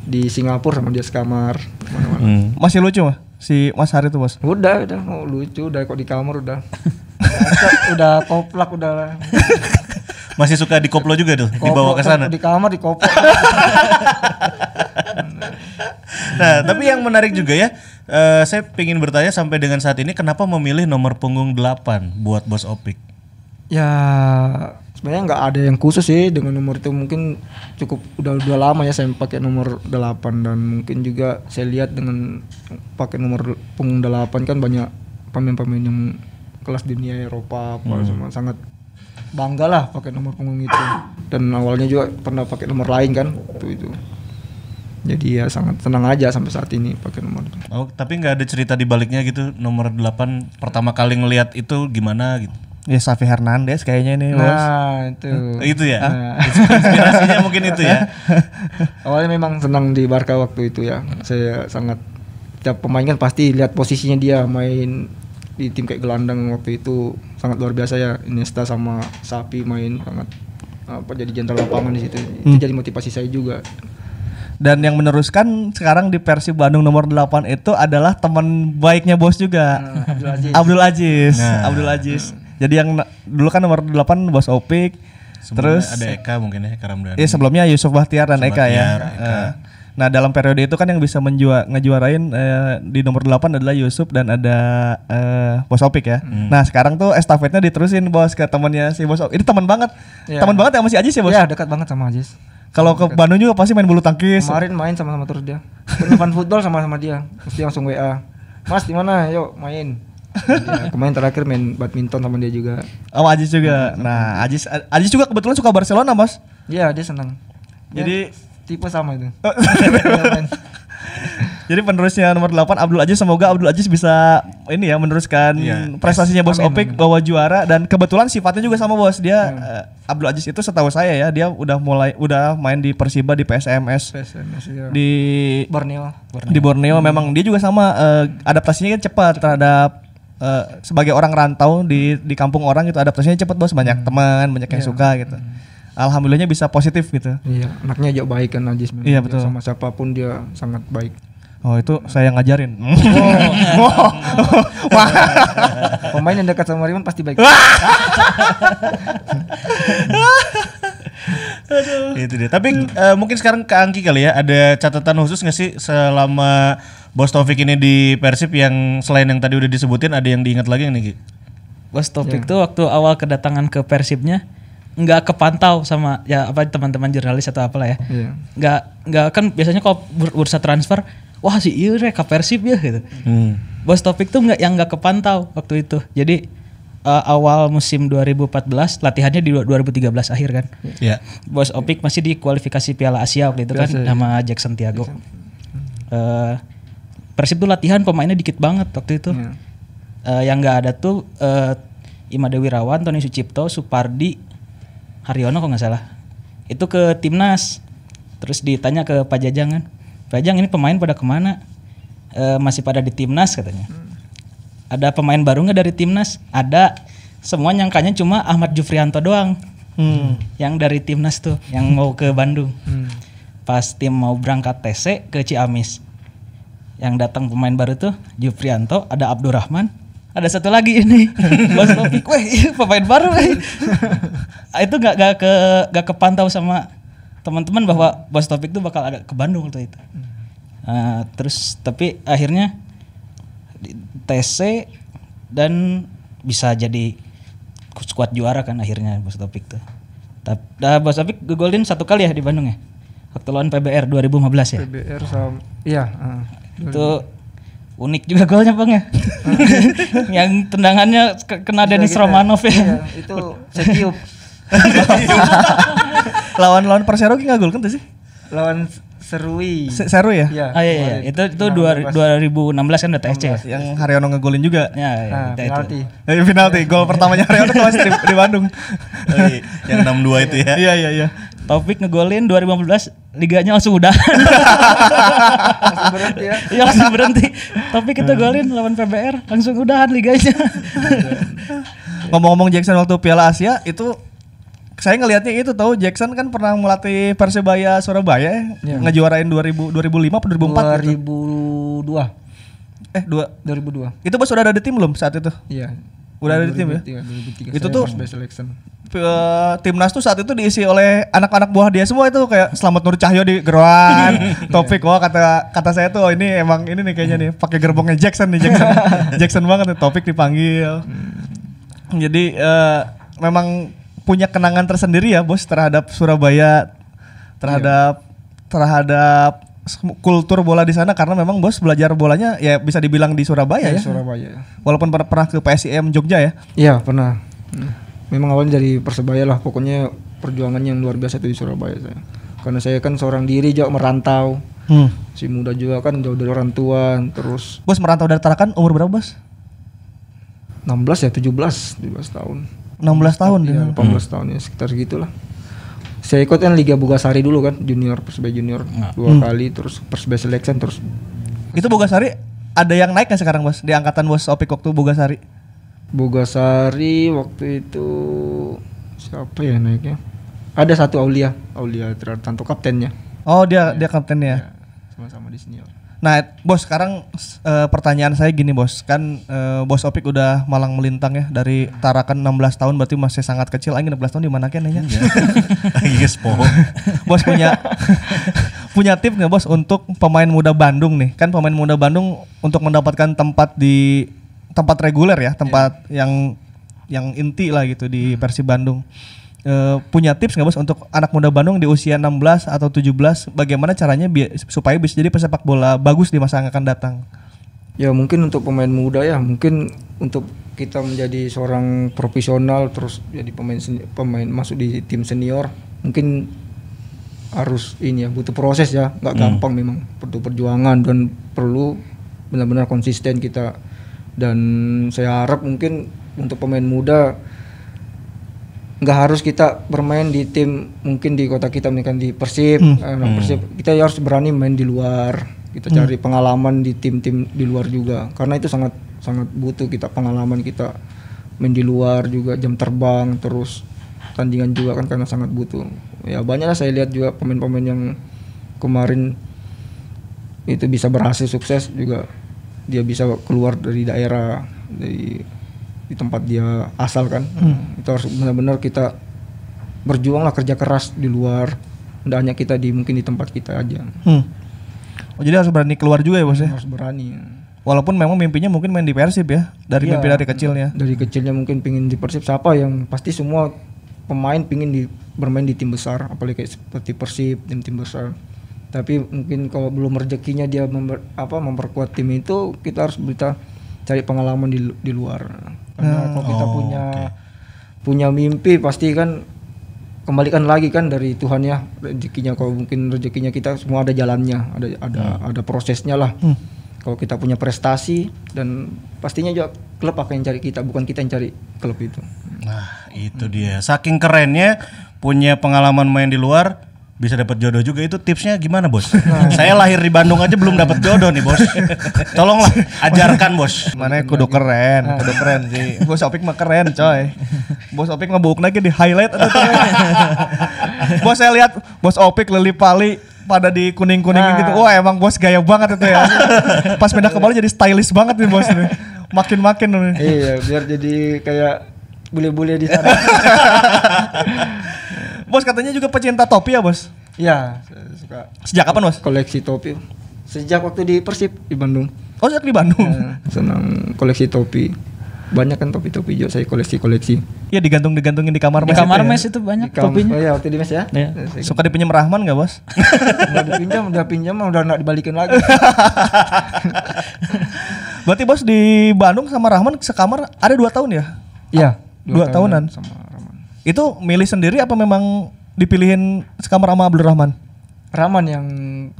Di Singapura sama dia sekamar. Mana-mana. Masih lucu mah si Mas Har itu bos? Udah mau lucu, udah kok di kamar udah. Udah koplak udah. Masih suka dikoplo juga tuh, dibawa ke sana. Di kamar dikoplak. Nah, tapi yang menarik juga ya, saya ingin bertanya sampai dengan saat ini kenapa memilih nomor punggung 8 buat Bos Opik? Ya sebenarnya nggak ada yang khusus sih dengan nomor itu, mungkin cukup udah lama ya saya pakai nomor 8, dan mungkin juga saya lihat dengan pakai nomor punggung 8 kan banyak pemain-pemain yang kelas dunia Eropa semua sangat bangga lah pakai nomor punggung itu, dan awalnya juga pernah pakai nomor lain kan itu. Jadi ya sangat senang aja sampai saat ini pakai nomor itu. Oh, tapi nggak ada cerita di baliknya gitu, nomor 8 pertama kali ngelihat itu gimana gitu? Ya Xavi Hernandez kayaknya nih bos. Nah itu. Itu ya? Inspirasinya mungkin itu ya? Awalnya memang senang di Barca waktu itu ya. Saya sangat, tiap pemain kan pasti lihat posisinya dia main di tim kayak gelandang waktu itu sangat luar biasa ya. Iniesta sama Xavi main sangat jadi jenderal lapangan di situ. Itu jadi motivasi saya juga. Dan yang meneruskan sekarang di Persib Bandung nomor 8 itu adalah teman baiknya bos juga. Abdul Aziz. Jadi yang dulu kan nomor 8 Bos Opik, Sebelumnya Terus ada Eka mungkin ya, Eka Ramdhani. Iya sebelumnya Yusuf Bahtiar dan Yusuf Eka ya. Bahtiar, Eka. Nah dalam periode itu kan yang bisa ngejuarain di nomor 8 adalah Yusuf dan ada Bos Opik ya. Nah sekarang tuh estafetnya diterusin bos ke temannya si Bos Opik. Ini teman banget, Iya. teman banget ya masih Ajis ya bos. Ya dekat banget sama Ajis. Kalau ke Bandung juga pasti main bulu tangkis. Kemarin main sama-sama terus dia. Penumpang football sama-sama dia. Mesti langsung WA. Mas di mana? Yuk main. Ya, kemarin terakhir main badminton sama dia juga. Sama Ajis juga. Nah Ajis juga kebetulan suka Barcelona bos. Iya dia senang. Jadi Tipe sama itu. Jadi penerusnya nomor 8 Abdul Aziz, semoga Abdul Aziz bisa ini ya meneruskan prestasinya Bos Opik bawa juara, dan kebetulan sifatnya juga sama bos. Dia Abdul Aziz itu setahu saya ya, dia udah main di Persiba, di PSMS, ya. di Borneo. Di Borneo. Memang dia juga sama, adaptasinya kan cepat terhadap sebagai orang rantau di kampung orang gitu, adaptasinya cepat bos, banyak teman, banyak yang suka gitu. Alhamdulillahnya bisa positif gitu. Iya, anaknya juga baik kan Ajis. Iya, betul. Sama siapapun dia sangat baik. Oh itu saya ngajarin. Pemain yang dekat sama Riman pasti baik. Itu dia. Tapi mungkin sekarang ke Angki kali ya, ada catatan khusus nggak sih selama Bos Taufik ini di Persib yang selain yang tadi udah disebutin, ada yang diingat lagi nih Ki? Bos Taufik tuh waktu awal kedatangan ke Persibnya nggak kepantau sama ya apa teman-teman jurnalis atau apalah ya. Iya. Nggak kan biasanya kalau bursa transfer, wah si iya rek ke Persib ya gitu. Bos Taufik tuh nggak kepantau waktu itu. Jadi awal musim 2014 latihannya di 2013 akhir kan. Iya. Bos Opik masih di kualifikasi Piala Asia waktu itu kan sama Jackson Tiago. Persib tuh latihan pemainnya dikit banget waktu itu. Yang nggak ada tuh Imade Wirawan, Tony Sucipto, Supardi, Haryono kok nggak salah. Itu ke timnas. Terus ditanya ke Pak Jajang kan, Pak Jajang ini pemain pada kemana? Masih pada di timnas katanya. Ada pemain baru nggak dari timnas? Ada. Semua nyangkanya cuma Ahmad Jufrianto doang. Yang dari timnas tuh, yang mau ke Bandung. Pas tim mau berangkat TC ke Ciamis, yang datang pemain baru tuh Jufrianto, ada Abdurrahman, ada satu lagi ini Bos Taufik. Weh, pemain baru weh. Itu gak kepantau sama teman-teman bahwa Bos Taufik tuh bakal ada ke Bandung waktu itu. Terus tapi akhirnya di TC dan bisa jadi skuad juara kan akhirnya Bos Taufik tuh. Bos Taufik ngegolin 1 kali ya di Bandung ya. Waktu lawan PBR 2015 ya. PBR sama iya, Itu unik juga golnya Bang ya. Yang tendangannya kena Denis Romanov ya. Iya, itu setiup. Lawan Persero nggak gol kan tuh sih? Lawan Serui. Seru ya? Iya. Iya. Itu 2016 kan udah TSC ya. Yang Haryono ngegolin juga. Ya, Penalti. Penalti, gol pertamanya Haryono tuh masih di Bandung. Yang 6-2 itu ya. Iya. Taufik ngegolin 2015, liganya langsung udah. Langsung berhenti ya. Iya langsung berhenti. Taufik kita golin lawan PBR, langsung udahan liganya. Ngomong-ngomong Jackson waktu Piala Asia itu, saya ngelihatnya itu tahu, Jackson kan pernah melatih Persebaya Surabaya ya. Ngejuarain 2005 atau 2004 gitu. 2002. Itu Bos udah ada di tim belum saat itu? Iya. Udah ada di tim ya? 2003. Itu tuh first selection. Timnas tuh saat itu diisi oleh anak-anak buah dia semua, itu kayak Slamet Nur Cahyo di Geroan, Taufik. Wah kata saya tuh, ini emang ini nih kayaknya nih pakai gerbongnya Jackson Jackson banget nih, Taufik dipanggil. Jadi memang punya kenangan tersendiri ya Bos terhadap Surabaya, terhadap kultur bola di sana, karena memang Bos belajar bolanya ya bisa dibilang di Surabaya ya. Surabaya. Walaupun pernah ke PSIM Jogja ya. Iya, pernah. Memang awalnya dari Persebaya lah, pokoknya perjuangan yang luar biasa itu di Surabaya saya. Karena saya kan seorang diri juga merantau. Si muda juga kan jauh dari orang tua, terus Bos merantau dari Tarakan umur berapa Bos? 16 ya, 17 tahun. 16 tahun Iya, 18 tahun ya, sekitar segitulah. Saya ikut kan Liga Bogasari dulu kan, junior, Persebaya junior 2 kali, terus Persebaya selection terus. Itu Bogasari ada yang naik kan sekarang Bos di angkatan Bos Opik waktu Bogasari? Bogasari waktu itu siapa ya naiknya? Ada satu Aulia Triartanto kaptennya. Oh dia kaptennya. Ya, sama-sama di senior. Nah, Bos, sekarang pertanyaan saya gini, Bos. Kan Bos Opik udah malang melintang ya dari Tarakan 16 tahun, berarti masih sangat kecil. Aing 16 tahun di mana kan ya? Yes, Bos punya tips nggak, Bos, untuk pemain muda Bandung nih? Kan pemain muda Bandung untuk mendapatkan tempat di tempat reguler ya, tempat yang inti lah gitu di Persib Bandung. Punya tips nggak, Bos, untuk anak muda Bandung di usia 16 atau 17 bagaimana caranya supaya bisa jadi pesepak bola bagus di masa yang akan datang? Ya mungkin untuk pemain muda ya, mungkin untuk kita menjadi seorang profesional terus jadi pemain masuk di tim senior, mungkin harus ini ya, butuh proses ya, nggak gampang memang, butuh perjuangan dan perlu benar-benar konsisten kita. Dan saya harap mungkin untuk pemain muda nggak harus kita bermain di tim, mungkin di kota kita misalkan di Persib, Persib, kita harus berani main di luar, kita cari pengalaman di tim-tim di luar juga, karena itu sangat butuh kita pengalaman, kita main di luar juga, jam terbang terus tandingan juga kan, karena sangat butuh. Ya banyaklah saya lihat juga pemain-pemain yang kemarin itu bisa berhasil sukses juga, dia bisa keluar dari daerah, di tempat dia asal kan. Itu harus benar-benar kita berjuang lah, kerja keras di luar, tidak hanya kita mungkin di tempat kita aja. Oh, jadi harus berani keluar juga ya, Bos ya? Harus berani. Walaupun memang mimpinya mungkin main di Persib ya, mimpi dari kecilnya. Dari kecilnya mungkin pingin di Persib, siapa yang pasti semua pemain pingin bermain di tim besar, apalagi kayak seperti Persib, tim besar. Tapi mungkin kalau belum rezekinya dia memperkuat tim itu, kita harus cari pengalaman di luar. Karena kalau kita punya mimpi, pasti kan kembalikan lagi kan dari Tuhan ya rezekinya. Kalau mungkin rezekinya kita semua ada jalannya, ada prosesnya lah. Kalau kita punya prestasi, dan pastinya juga klub akan yang cari kita, bukan kita yang cari klub itu. Nah, itu dia. Saking kerennya punya pengalaman main di luar, bisa dapat jodoh juga. Itu tipsnya gimana, Bos? Saya lahir di Bandung aja belum dapat jodoh nih, Bos. Tolonglah ajarkan, Bos. Mana kudu keren sih. Bos Opik mah keren, coy. Bos Opik mah buk lagi di highlight atau Bos, saya lihat Bos Opik Lili Pali pada di kuning-kuningin gitu. Wah, emang Bos gaya banget itu ya. Pas pindah ke Bali jadi stylish banget nih, Bos nih. Makin nih. Iya, biar jadi kayak bule-bule di sana. Bos katanya juga pecinta topi ya, Bos? Iya, saya suka. Sejak kapan, Bos? Koleksi topi. Sejak waktu di Persib di Bandung. Oh, sejak di Bandung. Senang koleksi topi. Banyak kan topi-topi juga saya koleksi. Iya, digantungin di kamar mes. Di kamar mes itu banyak topinya. Oh iya, waktu di mes ya. Iya. Suka dipinjam Rahman enggak, Bos? udah pinjam udah enggak dibalikin lagi. Berarti Bos di Bandung sama Rahman sekamar ada 2 tahun ya? Iya, 2 tahunan sama Rahman. Itu milih sendiri apa memang dipilihin sekamar sama Abdul Rahman? Rahman yang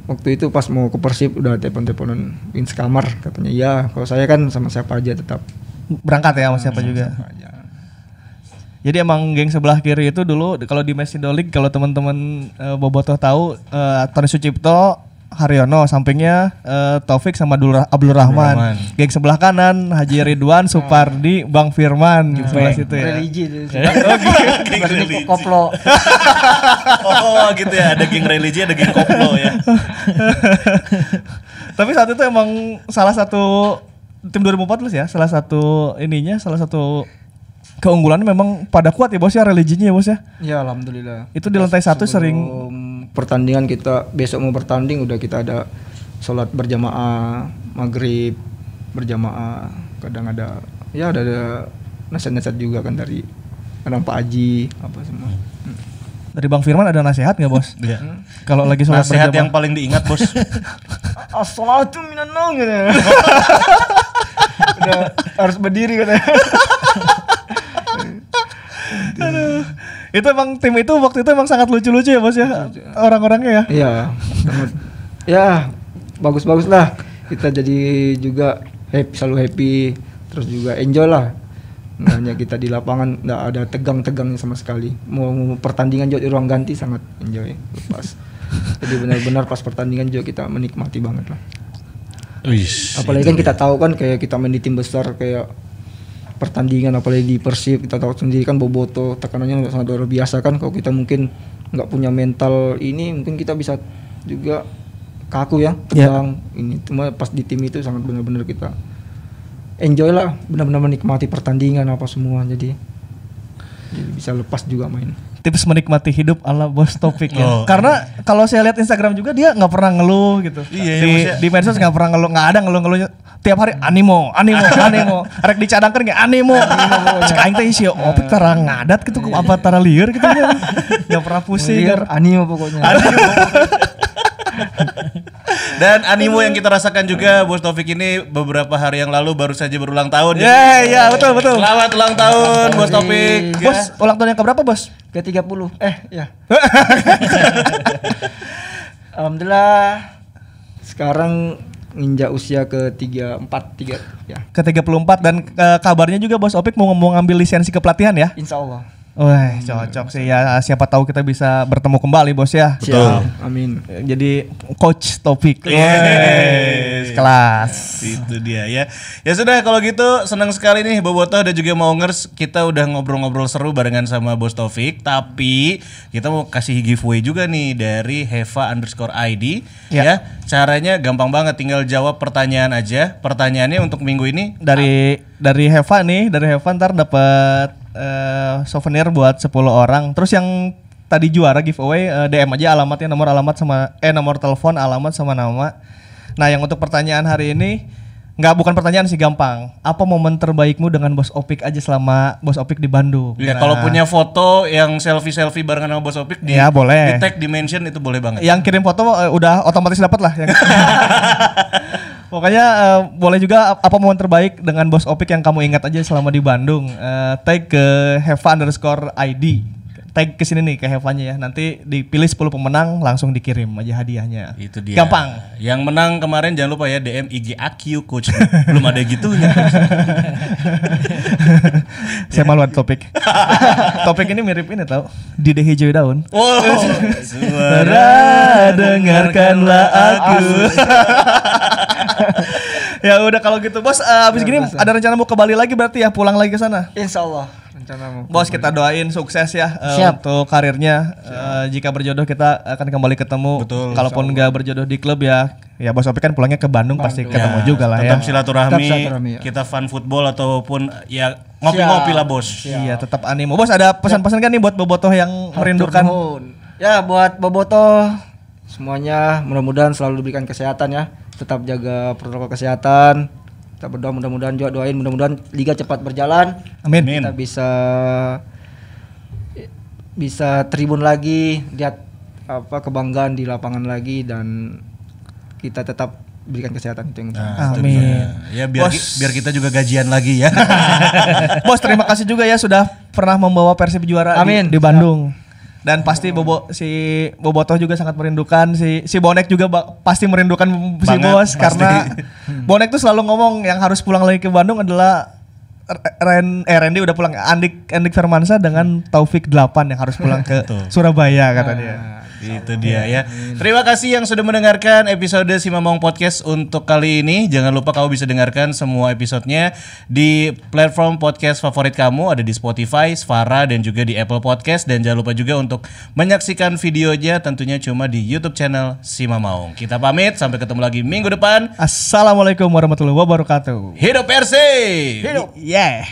waktu itu pas mau ke Persib udah telepon-teleponan in sekamar, katanya ya. Kalau saya kan sama siapa aja tetap berangkat ya sama siapa juga. Siapa aja. Jadi emang geng sebelah kiri itu dulu kalau di Mesindolik, kalau teman-teman Bobotoh tahu, Tony Sucipto, Haryono, sampingnya Taufik sama Abdul Rahman. Geng sebelah kanan Haji Ridwan, Supardi, Bang Firman gitu sebelah situ ya. Religi itu. Geng religi. Koplo. Oh, gitu ya. Ada geng religi, ada geng koplo ya. Tapi saat itu emang salah satu tim 2014 ya, salah satu keunggulannya memang pada kuat ya, Bos ya, religinya ya, Bos ya. Ya, alhamdulillah. Itu di lantai 1 sering pertandingan kita, besok mau bertanding udah kita ada sholat berjamaah, maghrib berjamaah, kadang ada nasihat-nasihat juga kan dari kadang Pak Haji apa semua. Dari Bang Firman ada nasihat nggak, Bos? Iya. Kalau lagi sholat nasihat berjamaah yang paling diingat, Bos. As-salatu minan naum gitu. Udah harus berdiri katanya. Itu emang tim itu waktu itu emang sangat lucu-lucu ya, Bos ya, orang-orangnya ya. Iya, sangat. Ya, bagus-bagus lah. Kita jadi juga selalu happy, terus juga enjoy lah. Nggak hanya kita di lapangan, nggak ada tegang-tegangnya sama sekali. Mau pertandingan juga di ruang ganti sangat enjoy, lepas. Jadi benar-benar pas pertandingan juga kita menikmati banget lah. Apalagi kan kita tahu kan kayak kita main di tim besar kayak pertandingan, apalagi di Persib kita tahu sendiri kan Bobotoh tekanannya sangat luar biasa kan. Kalau kita mungkin nggak punya mental ini, mungkin kita bisa juga kaku ya, tegang ini. Cuma pas di tim itu sangat benar-benar kita enjoy lah, benar-benar menikmati pertandingan apa semua. Jadi bisa lepas juga main. Tips menikmati hidup ala Bos Taufik ya. Karena kalau saya lihat Instagram juga dia nggak pernah ngeluh gitu. Di medsos nggak pernah ngeluh, nggak ada ngeluhnya. Tiap hari animo. Rek dicadangkan nggak animo. Cek aing teh isi Opik tara ngadat gitu, apa tara lieur gitu kan. Nggak pernah pusing. Liar, animo pokoknya. Dan animo yang kita rasakan juga Bos Taufik ini beberapa hari yang lalu baru saja berulang tahun. Ya, betul. Selamat ulang tahun Bos Taufik. Bos, ulang tahun yang keberapa, Bos? Ke-30. Ya. Alhamdulillah sekarang nginjak usia ke-34 ya. Ke-34 dan kabarnya juga Bos Opik mau ngambil lisensi kepelatihan ya? Insya Allah. Wah, cocok sih ya. Siapa tahu kita bisa bertemu kembali, Bos ya. Siap. Amin. Jadi Coach Taufik. Kelas. Itu dia ya. Ya sudah kalau gitu senang sekali nih Bobotoh dan juga Maungers, kita udah ngobrol-ngobrol seru barengan sama Bos Taufik. Tapi kita mau kasih giveaway juga nih dari Heva_ID ya. Caranya gampang banget, tinggal jawab pertanyaan aja. Pertanyaannya untuk minggu ini dari Heva nih, dari Heva ntar dapat souvenir buat 10 orang. Terus yang tadi juara giveaway DM aja alamatnya, nomor telepon, alamat sama nama. Nah, yang untuk pertanyaan hari ini bukan pertanyaan sih, gampang. Apa momen terbaikmu dengan Bos Opik aja selama Bos Opik di Bandung? Ya, kalau punya foto yang selfie barengan sama Bos Opik boleh. Di tag, di mention itu boleh banget. Yang kirim foto udah otomatis dapat lah. Pokoknya boleh juga apa momen terbaik dengan Bos Opik yang kamu ingat aja selama di Bandung. Tag ke Heva_ID. Tag ke sini nih ke Hevanya ya. Nanti dipilih 10 pemenang, langsung dikirim aja hadiahnya. Itu dia. Gampang. Yang menang kemarin jangan lupa ya DM IG AQ Coach. Belum ada gitunya. Saya malu ada Topik. Topik ini mirip ini tau, Dide Hijau Daun. Wow. Suara dengarkanlah aku. Ya udah kalau gitu Bos, abis gini ada rencana mau ke Bali lagi berarti ya, pulang lagi ke sana? Insya Allah rencana mau. Bos, kita doain sukses ya untuk karirnya. Jika berjodoh kita akan kembali ketemu. Betul. Kalaupun nggak berjodoh di klub ya Bos Opik kan pulangnya ke Bandung. Pasti ketemu juga lah ya. Tetap silaturahmi, ya. kita fun football ataupun ya ngopi-ngopi lah Bos. Iya, tetap animo. Bos, ada pesan-pesan kan nih buat bobotoh yang merindukan? Ya, buat bobotoh semuanya mudah-mudahan selalu diberikan kesehatan ya. Tetap jaga protokol kesehatan. Kita berdoa mudah-mudahan juga doain mudah-mudahan liga cepat berjalan. Amin. Kita bisa tribun lagi, lihat kebanggaan di lapangan lagi, dan kita tetap berikan kesehatan itu yang utama. Amin. Ya biar kita juga gajian lagi ya. Bos, terima kasih juga ya sudah pernah membawa Persib juara di Bandung. Dan pasti si Bobotoh juga sangat merindukan, si Bonek juga pasti merindukan si Banget, Bos pasti. karena Bonek tuh selalu ngomong yang harus pulang lagi ke Bandung adalah Randy udah pulang, Andik Firmansyah dengan Taufik 8 yang harus pulang ke Surabaya kata dia. Itu dia ya. Terima kasih yang sudah mendengarkan episode Si Mamong Podcast untuk kali ini. Jangan lupa kamu bisa dengarkan semua episodenya di platform podcast favorit kamu. Ada di Spotify, Svara, dan juga di Apple Podcast. Dan jangan lupa juga untuk menyaksikan videonya tentunya cuma di YouTube channel Si Mamong. Kita pamit, sampai ketemu lagi minggu depan. Assalamualaikum warahmatullahi wabarakatuh. Hidup Persib! Yeah.